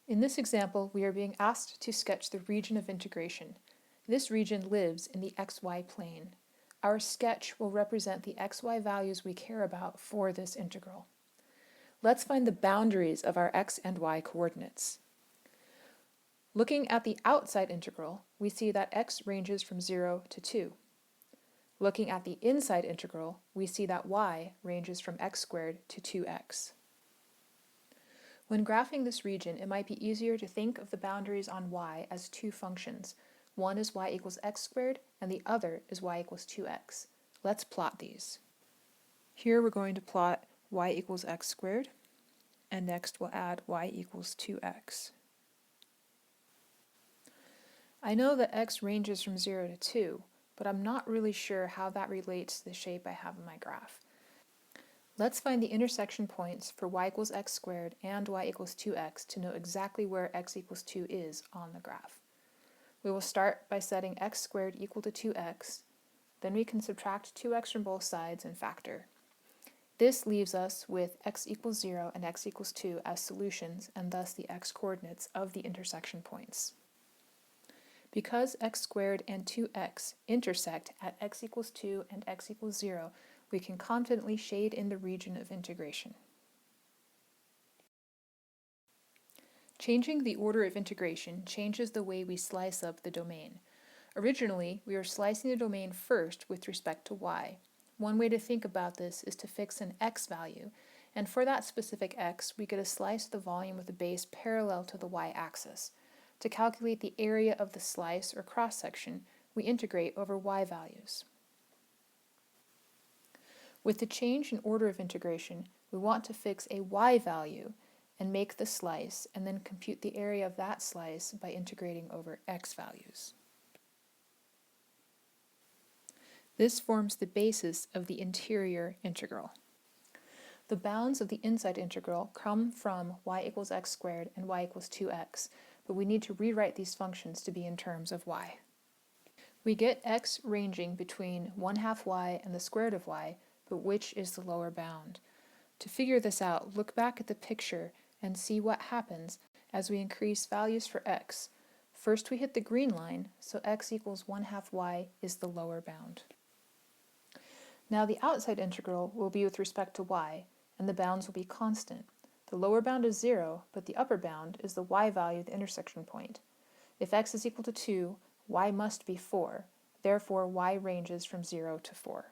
In this example, we are being asked to sketch the region of integration. This region lives in the xy plane. Our sketch will represent the xy values we care about for this integral. Let's find the boundaries of our x and y coordinates. Looking at the outside integral, we see that x ranges from 0 to 2. Looking at the inside integral, we see that y ranges from x squared to 2x. When graphing this region, it might be easier to think of the boundaries on y as two functions. One is y equals x squared, and the other is y equals 2x. Let's plot these. Here we're going to plot y equals x squared, and next we'll add y equals 2x. I know that x ranges from 0 to 2, but I'm not really sure how that relates to the shape I have in my graph. Let's find the intersection points for y equals x squared and y equals 2x to know exactly where x equals 2 is on the graph. We will start by setting x squared equal to 2x, then we can subtract 2x from both sides and factor. This leaves us with x equals 0 and x equals 2 as solutions, and thus the x coordinates of the intersection points. Because x squared and 2x intersect at x equals 2 and x equals 0, we can confidently shade in the region of integration. Changing the order of integration changes the way we slice up the domain. Originally, we were slicing the domain first with respect to y. One way to think about this is to fix an x value, and for that specific x, we get a slice of the volume with a base parallel to the y-axis. To calculate the area of the slice or cross-section, we integrate over y values. With the change in order of integration, we want to fix a y value and make the slice, and then compute the area of that slice by integrating over x values. This forms the basis of the interior integral. The bounds of the inside integral come from y equals x squared and y equals 2x, but we need to rewrite these functions to be in terms of y. We get x ranging between 1/2 y and the square root of y, but which is the lower bound? To figure this out, look back at the picture and see what happens as we increase values for x. First we hit the green line, so x equals 1/2 y is the lower bound. Now the outside integral will be with respect to y, and the bounds will be constant. The lower bound is 0, but the upper bound is the y value of the intersection point. If x is equal to 2, y must be 4. Therefore, y ranges from 0 to 4.